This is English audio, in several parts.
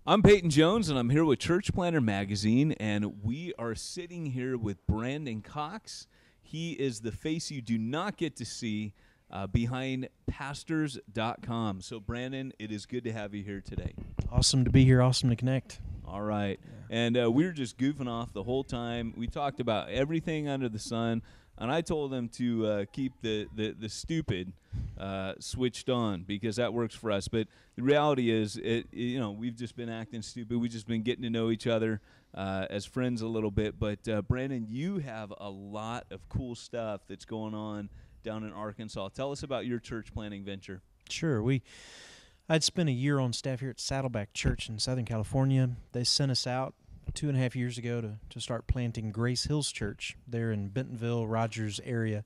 I'm Peyton Jones, and I'm here with Church Planter Magazine, and we are sitting here with Brandon Cox. He is the face you do not get to see behind pastors.com. So, Brandon, it is good to have you here today. Awesome to be here. Awesome to connect. All right. And we were just goofing off the whole time. We talked about everything under the sun, and I told them to keep the stupid switched on because that works for us. But the reality is, we've just been acting stupid. We've just been getting to know each other as friends a little bit. But, Brandon, you have a lot of cool stuff that's going on down in Arkansas. Tell us about your church planting venture. Sure. I'd spent a year on staff here at Saddleback Church in Southern California. They sent us out 2.5 years ago to start planting Grace Hills Church there in Bentonville, Rogers area.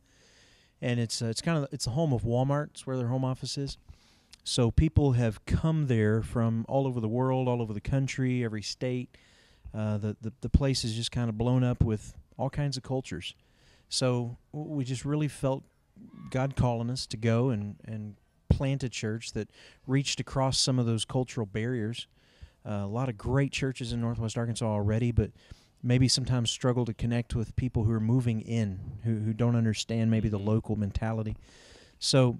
And it's the home of Walmart. It's where their home office is. So people have come there from all over the world, all over the country, every state. The place is just kind of blown up with all kinds of cultures. So we just really felt God calling us to go and plant a church that reached across some of those cultural barriers. A lot of great churches in Northwest Arkansas already, but maybe sometimes struggle to connect with people who are moving in, who don't understand maybe the local mentality. So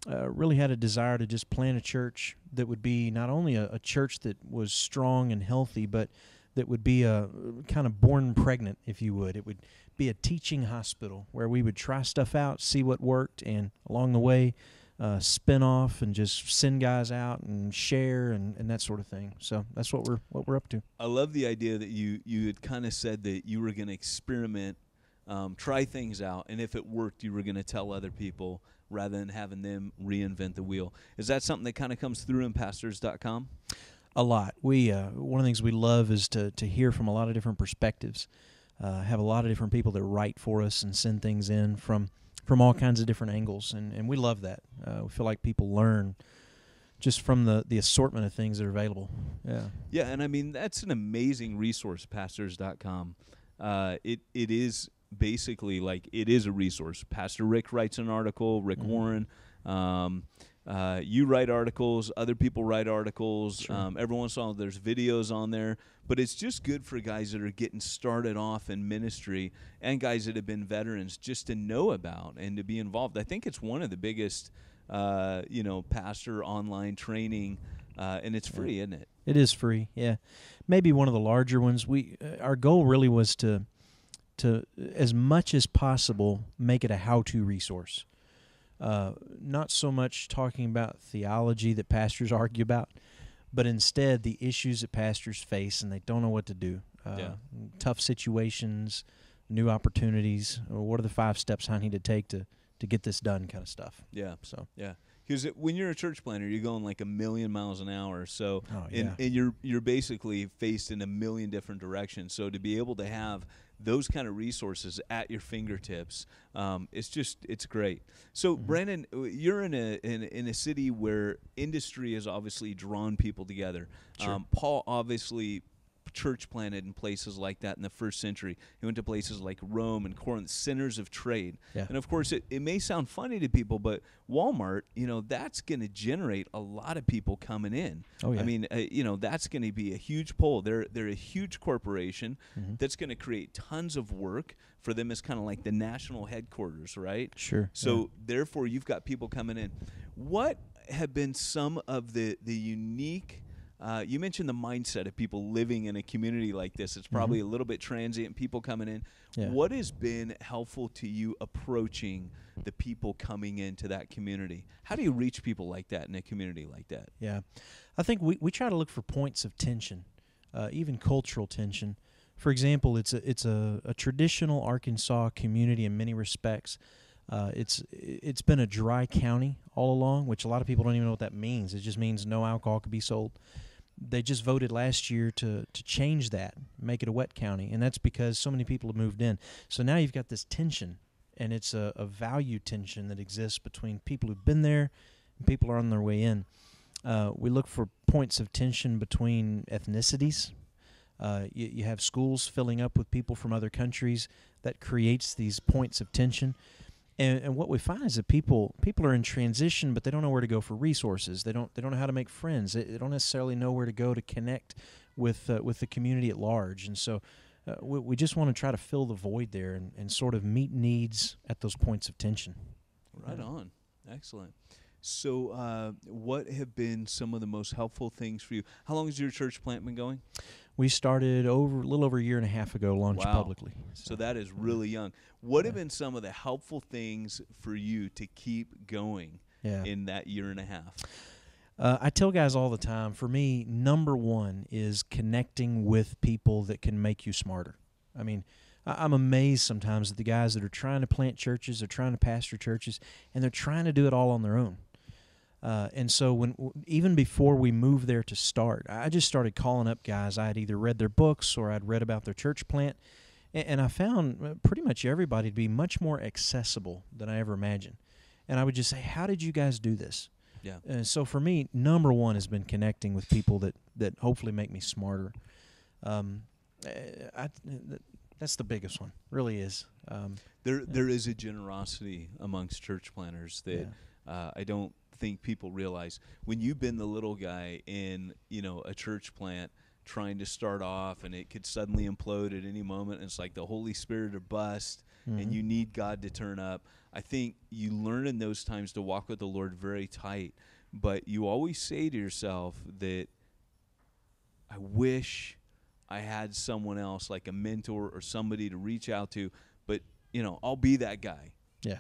really had a desire to just plant a church that would be not only a church that was strong and healthy, but that would be a kind of born pregnant, if you would. It would be a teaching hospital where we would try stuff out, see what worked, and along the way, spin off and just send guys out and share and that sort of thing. So that's what we're up to. I love the idea that you had kind of said that you were going to experiment, try things out, and if it worked, you were going to tell other people rather than having them reinvent the wheel. Is that something that kind of comes through in pastors.com? A lot. One of the things we love is to hear from a lot of different perspectives. Have a lot of different people that write for us and send things in from all kinds of different angles, and we love that. We feel like people learn just from the assortment of things that are available. Yeah, and I mean, that's an amazing resource, pastors.com. It is basically like it is a resource. Pastor Rick writes an article, Rick Warren. You write articles, other people write articles. Sure. Every once in a while there's videos on there. But it's just good for guys that are getting started off in ministry and guys that have been veterans just to know about and to be involved. I think it's one of the biggest, pastor online training, and it's free, isn't it? It is free, yeah. Maybe one of the larger ones. Our goal really was to as much as possible, make it a how-to resource. Not so much talking about theology that pastors argue about, but instead the issues that pastors face and they don't know what to do. Tough situations, new opportunities, or what are the 5 steps I need to take to get this done kind of stuff. Yeah. So yeah. Because when you're a church planter, you're going like 1,000,000 miles an hour. So and you're basically faced in 1,000,000 different directions. So to be able to have those kind of resources at your fingertips, it's great. So Brandon, you're in a city where industry has obviously drawn people together. Sure. Paul obviously church planted in places like that in the first century. He went to places like Rome and Corinth, centers of trade. Yeah. And of course, it may sound funny to people, but Walmart, that's going to generate a lot of people coming in. Oh, yeah. I mean, that's going to be a huge pull. They're a huge corporation that's going to create tons of work for them as kind of like the national headquarters, right? Sure. So therefore, you've got people coming in. What have been some of the unique you mentioned the mindset of people living in a community like this. It's probably a little bit transient, people coming in. Yeah. What has been helpful to you approaching the people coming into that community? How do you reach people like that in a community like that? Yeah. I think we try to look for points of tension, even cultural tension. For example, it's a traditional Arkansas community in many respects. It's been a dry county all along, which a lot of people don't even know what that means. It just means no alcohol could be sold. They just voted last year to change that, make it a wet county, and that's because so many people have moved in. So now you've got this tension, and it's a value tension that exists between people who've been there and people who are on their way in. We look for points of tension between ethnicities. You have schools filling up with people from other countries. That creates these points of tension. And what we find is that people are in transition, but they don't know where to go for resources. They don't know how to make friends. They don't necessarily know where to go to connect with the community at large. And so we just want to try to fill the void there and sort of meet needs at those points of tension. Right on. Excellent. So what have been some of the most helpful things for you? How long has your church plant been going? We started a little over a year and a half ago, launched publicly. So that is really young. What have been some of the helpful things for you to keep going in that year and a half? I tell guys all the time, for me, number one is connecting with people that can make you smarter. I mean, I'm amazed sometimes at the guys that are trying to plant churches, they're trying to pastor churches, and they're trying to do it all on their own. And so even before we moved there to start, I just started calling up guys. I had either read their books or I'd read about their church plant, and I found pretty much everybody to be much more accessible than I ever imagined. And I would just say, how did you guys do this? Yeah. And so for me, number one has been connecting with people that hopefully make me smarter. That's the biggest one, really is. There is a generosity amongst church planners that I don't think people realize. When you've been the little guy in a church plant trying to start off, and it could suddenly implode at any moment, and it's like the Holy Spirit or bust, and you need God to turn up. I think you learn in those times to walk with the Lord very tight, but you always say to yourself that I wish I had someone else, like a mentor or somebody to reach out to, but I'll be that guy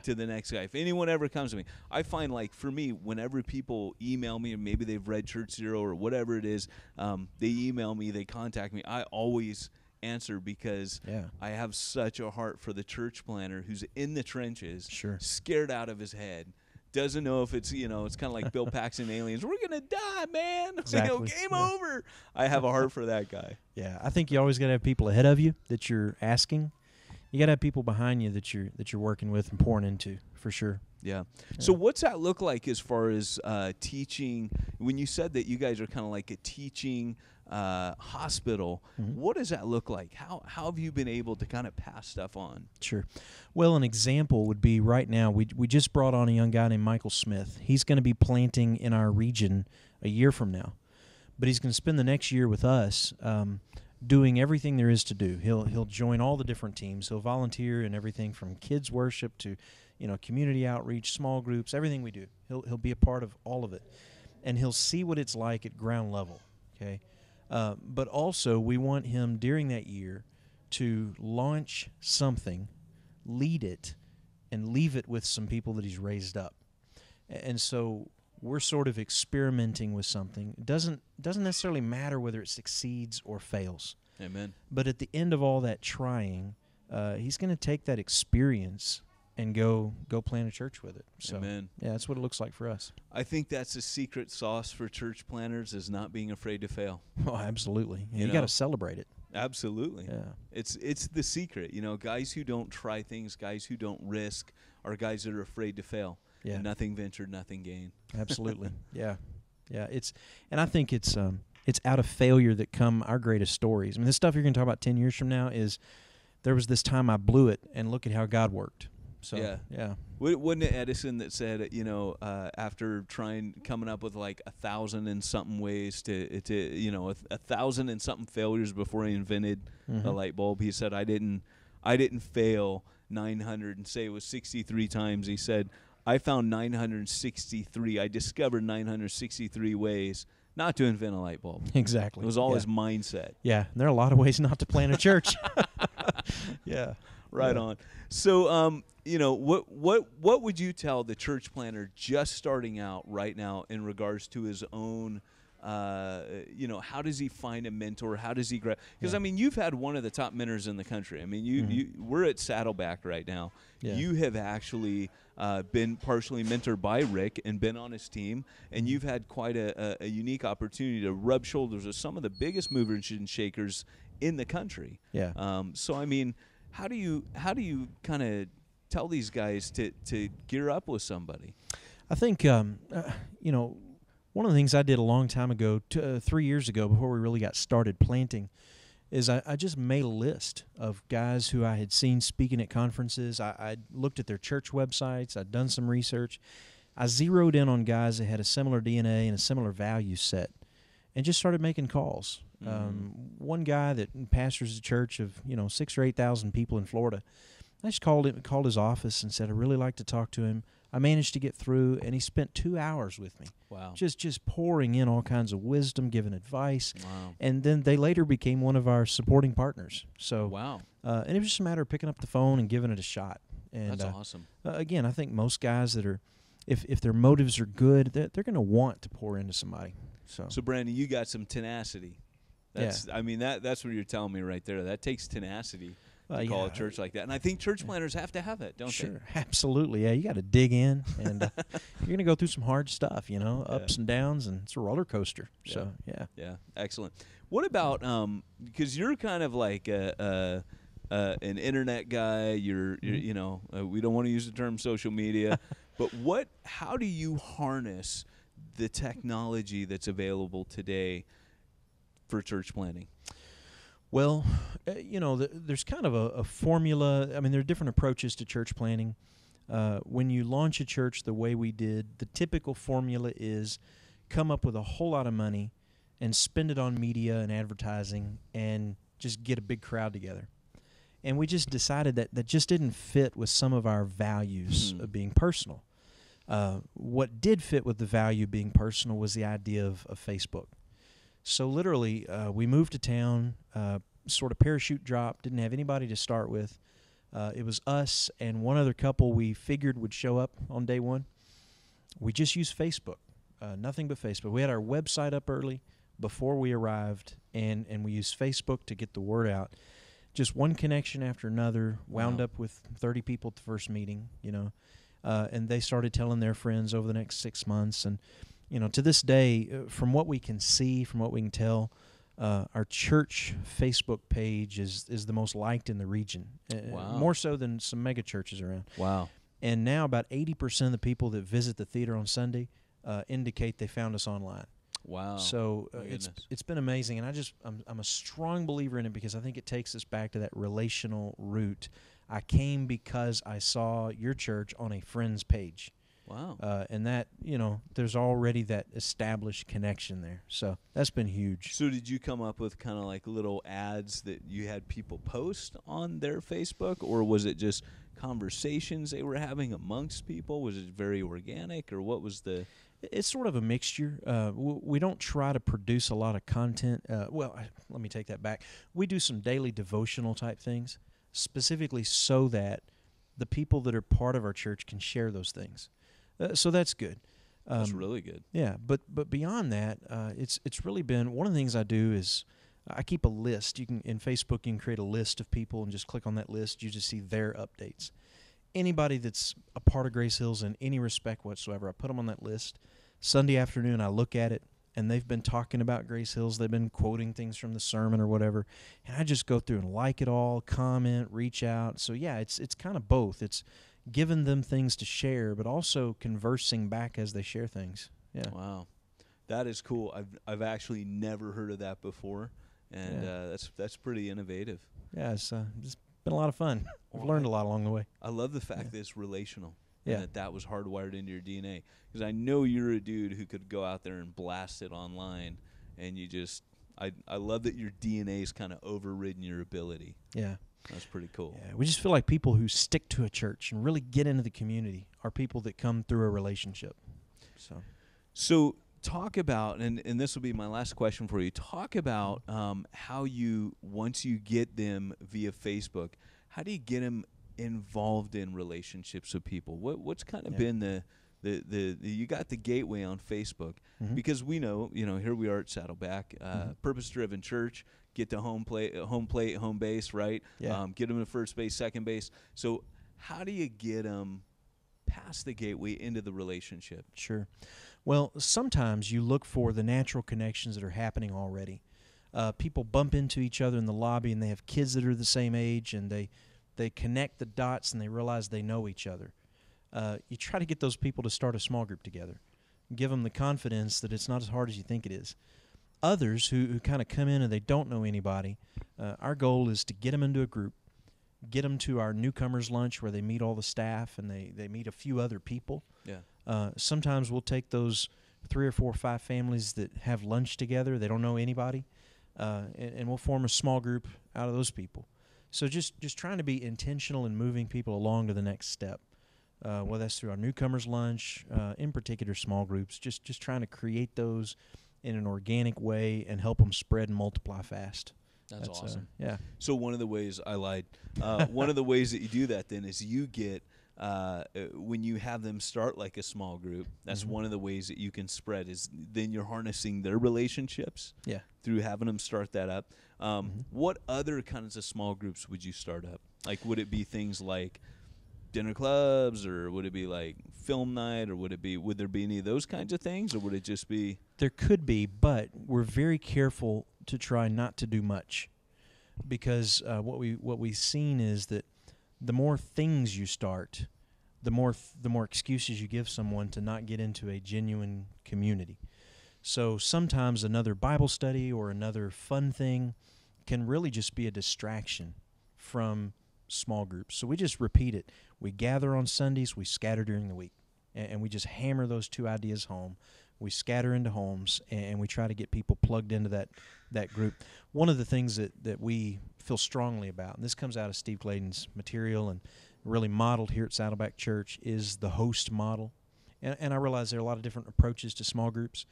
to the next guy. If anyone ever comes to me, I find, like, for me, whenever people email me, or maybe they've read Church Zero or whatever it is, they email me, they contact me, I always answer, because I have such a heart for the church planner who's in the trenches, scared out of his head, doesn't know if it's it's kind of like Bill Paxton Aliens. We're gonna die, man. Exactly. Game over. I have a heart for that guy. Yeah, I think you always got to have people ahead of you that you're asking. You got to have people behind you that you're working with and pouring into, for sure. Yeah. So what's that look like as far as teaching? When you said that you guys are kind of like a teaching hospital, what does that look like? How have you been able to kind of pass stuff on? Sure. Well, an example would be right now, we just brought on a young guy named Michael Smith. He's going to be planting in our region a year from now, but he's going to spend the next year with us doing everything there is to do. He'll join all the different teams. He'll volunteer in everything from kids worship to community outreach, small groups, everything we do. He'll be a part of all of it, and he'll see what it's like at ground level. Okay. But also, we want him during that year to launch something, lead it, and leave it with some people that he's raised up. And so we're sort of experimenting with something. It doesn't necessarily matter whether it succeeds or fails. Amen. But at the end of all that trying, he's going to take that experience and go plant a church with it. So, Amen. Yeah, that's what it looks like for us. I think that's the secret sauce for church planners, is not being afraid to fail. Oh, absolutely. You got to celebrate it. Absolutely. Yeah. It's the secret. Guys who don't try things, guys who don't risk, are guys that are afraid to fail. Yeah. Nothing ventured, nothing gained. Absolutely. Yeah. And I think it's out of failure that come our greatest stories. I mean, this stuff you're going to talk about 10 years from now is, there was this time I blew it, and look at how God worked. So, yeah. Wasn't it Edison that said, after coming up with like 1,000 and something ways to 1,000 and something failures before he invented a light bulb, he said, I didn't fail 900 and say it was 63 times. He said, I found 963. I discovered 963 ways not to invent a light bulb. Exactly. It was all his mindset. Yeah. And there are a lot of ways not to plant a church. Yeah. Right on. So, what would you tell the church planner just starting out right now in regards to his own, how does he find a mentor? How does he grab? Because, you've had one of the top mentors in the country. We're at Saddleback right now. Yeah. You have actually been partially mentored by Rick and been on his team, and you've had quite a unique opportunity to rub shoulders with some of the biggest movers and shakers in the country. Yeah. How do you kind of tell these guys to gear up with somebody? I think one of the things I did a long time ago, 3 years ago, before we really got started planting, is I just made a list of guys who I had seen speaking at conferences. I looked at their church websites. I'd done some research. I zeroed in on guys that had a similar DNA and a similar value set, and just started making calls. One guy that pastors a church of 6,000 or 8,000 people in Florida, I just called his office and said I'd really like to talk to him. I managed to get through, and he spent 2 hours with me. Wow. Just pouring in all kinds of wisdom, giving advice. Wow. And then they later became one of our supporting partners. So Wow. And it was just a matter of picking up the phone and giving it a shot. And That's awesome. Again, I think most guys that are, if their motives are good, they're going to want to pour into somebody. So Brandon, you got some tenacity. That's I mean that's what you're telling me right there. That takes tenacity. To call a church like that. And I think church planners have to have that, don't they? Sure, absolutely. Yeah, you got to dig in, and you're going to go through some hard stuff, ups and downs, and it's a roller coaster. Yeah. So, yeah. Yeah, excellent. What about, because you're kind of like an internet guy, we don't want to use the term social media, but how do you harness the technology that's available today for church planning? Well, there's kind of a formula. I mean, there are different approaches to church planning. When you launch a church the way we did, the typical formula is come up with a whole lot of money and spend it on media and advertising and just get a big crowd together. And we just decided that just didn't fit with some of our values of being personal. What did fit with the value of being personal was the idea of Facebook. So literally, we moved to town, sort of parachute drop, didn't have anybody to start with. It was us and one other couple we figured would show up on day one. We just used Facebook, nothing but Facebook. We had our website up early before we arrived, and we used Facebook to get the word out. Just one connection after another, wound up with 30 people at the first meeting, and they started telling their friends over the next 6 months. And to this day, from what we can see, from what we can tell, our church Facebook page is the most liked in the region. Wow. More so than some mega churches around. Wow. And now about 80% of the people that visit the theater on Sunday indicate they found us online. Wow. So it's been amazing, and I'm a strong believer in it because I think it takes us back to that relational root. I came because I saw your church on a friend's page. Wow. And that, there's already that established connection there. So that's been huge. So did you come up with kind of like little ads that you had people post on their Facebook, or was it just conversations they were having amongst people? Was it very organic, or what was the... It's sort of a mixture. We don't try to produce a lot of content. Let me take that back. We do some daily devotional type things, specifically so that the people that are part of our church can share those things. So that's good. That's really good. Yeah, but beyond that, it's really been one of the things I do is I keep a list. In Facebook you can create a list of people and just click on that list. You just see their updates. Anybody that's a part of Grace Hills in any respect whatsoever, I put them on that list. Sunday afternoon I look at it, and they've been talking about Grace Hills. They've been quoting things from the sermon or whatever, and I just go through and like it all, comment, reach out. So yeah, it's kind of both. It's giving them things to share, but also conversing back as they share things. Yeah. Wow, that is cool. I've actually never heard of that before, and that's pretty innovative. Yeah, it's been a lot of fun. We've learned a lot along the way. I love the fact that it's relational. Yeah. And that was hardwired into your DNA, because I know you're a dude who could go out there and blast it online, and I love that your DNA's kind of overridden your ability. Yeah. That's pretty cool. Yeah, we just feel like people who stick to a church and really get into the community are people that come through a relationship. So talk about, and this will be my last question for you, talk about how you, once you get them via Facebook, how do you get them involved in relationships with people? What's kind of been the you got the gateway on Facebook, because we know, here we are at Saddleback, purpose-driven church, get to home plate, home base, right? Yeah. Get them to first base, second base. So how do you get them past the gateway into the relationship? Sure. Well, sometimes you look for the natural connections that are happening already. People bump into each other in the lobby, and they have kids that are the same age, and they connect the dots, and they realize they know each other. You try to get those people to start a small group together. Give them the confidence that it's not as hard as you think it is. Others who kind of come in and they don't know anybody, Our goal is to get them into a group, get them to our newcomers lunch where they meet all the staff and they meet a few other people. Yeah. Sometimes we'll take those 3 or 4 or 5 families that have lunch together. They don't know anybody, and we'll form a small group out of those people. So just trying to be intentional in moving people along to the next step, whether that's through our newcomers lunch, in particular small groups, just trying to create those in an organic way and help them spread and multiply fast. That's awesome. Yeah. So one of the ways I lied, one of the ways that you do that then is you get when you have them start like a small group. That's one of the ways that you can spread is then you're harnessing their relationships. Yeah. Through having them start that up. What other kinds of small groups would you start up? Like, would it be things like dinner clubs, or would it be like film night, or would there be any of those kinds of things, or would it just be? There could be, but we're very careful to try not to do much, because what we've seen is that the more things you start, the more excuses you give someone to not get into a genuine community. So sometimes another Bible study or another fun thing can really just be a distraction from small groups. So we just repeat it. We gather on Sundays, we scatter during the week, and we just hammer those 2 ideas home. We scatter into homes, and we try to get people plugged into that group. One of the things that we feel strongly about, and this comes out of Steve Clayton's material and really modeled here at Saddleback Church, is the host model. And I realize there are a lot of different approaches to small groups.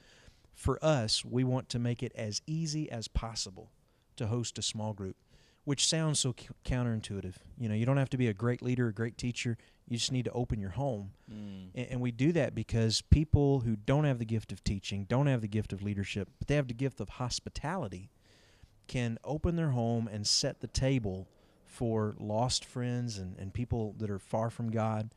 For us, we want to make it as easy as possible to host a small group, which sounds so counterintuitive. You don't have to be a great leader, a great teacher. You just need to open your home. And we do that because people who don't have the gift of teaching, don't have the gift of leadership, but they have the gift of hospitality, can open their home and set the table for lost friends and people that are far from God.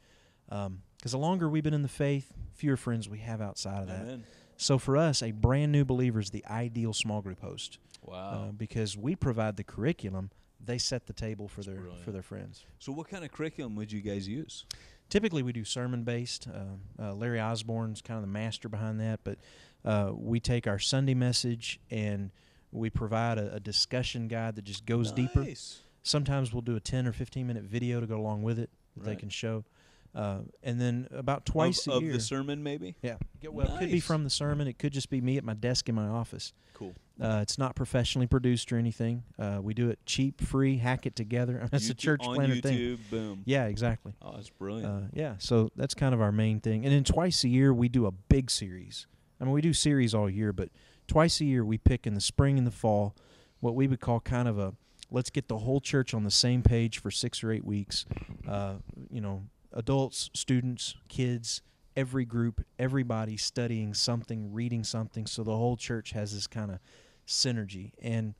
Because the longer we've been in the faith, fewer friends we have outside of that. Amen. So for us, a brand new believer is the ideal small group host. Wow. Because we provide the curriculum, they set the table for That's their friends. So what kind of curriculum would you guys use? Typically, we do sermon-based. Larry Osborne's kind of the master behind that, but we take our Sunday message and we provide a discussion guide that just goes deeper. Sometimes we'll do a 10 or 15-minute video to go along with it that they can show. And then about twice a year. Of the sermon, maybe? Yeah. Well, It could be from the sermon. It could just be me at my desk in my office. Cool. It's not professionally produced or anything. We do it cheap, free, hack it together. That's a church planner thing. On YouTube, boom. Yeah, exactly. Oh, that's brilliant. Yeah, so that's kind of our main thing. And then twice a year, we do a big series. I mean, we do series all year, but twice a year we pick in the spring and the fall what we would call kind of a, let's get the whole church on the same page for 6 or 8 weeks. Adults, students, kids, every group, everybody studying something, reading something, so the whole church has this kind of synergy. And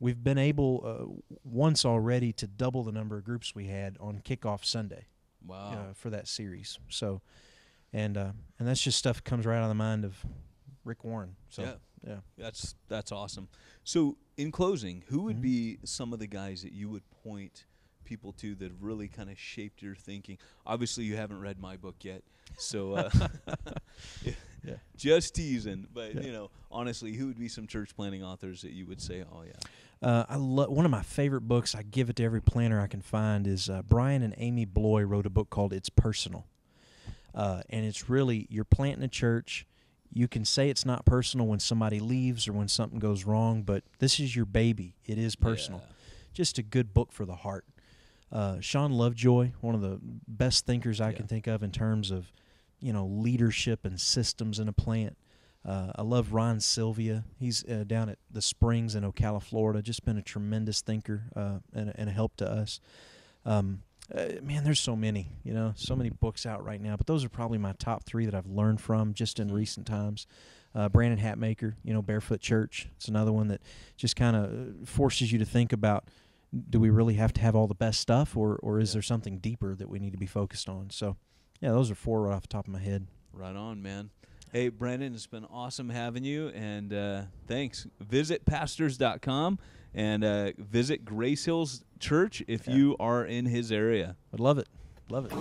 we've been able once already to double the number of groups we had on Kickoff Sunday. Wow. For that series. So, and that's just stuff that comes right out of the mind of Rick Warren. So, yeah. That's awesome. So, in closing, who would be some of the guys that you would point people to that have really kind of shaped your thinking? Obviously, you haven't read my book yet, so just teasing. But honestly, who would be some church planting authors that you would say, oh yeah? I love one of my favorite books. I give it to every planner I can find. Is Brian and Amy Bloy wrote a book called It's Personal, and it's really, you're planting a church. You can say it's not personal when somebody leaves or when something goes wrong, but this is your baby. It is personal. Yeah. Just a good book for the heart. Sean Lovejoy, one of the best thinkers I can think of in terms of, leadership and systems in a plant. I love Ron Sylvia. He's down at the Springs in Ocala, Florida. Just been a tremendous thinker and a help to us. Man, there's so many, so many books out right now. But those are probably my top 3 that I've learned from just in recent times. Brandon Hatmaker, Barefoot Church. It's another one that just kind of forces you to think about, do we really have to have all the best stuff, or is there something deeper that we need to be focused on? So, yeah, those are 4 right off the top of my head. Right on, man. Hey, Brandon, it's been awesome having you, and thanks. Visit pastors.com and visit Grace Hills Church if you are in his area. I'd love it. Love it.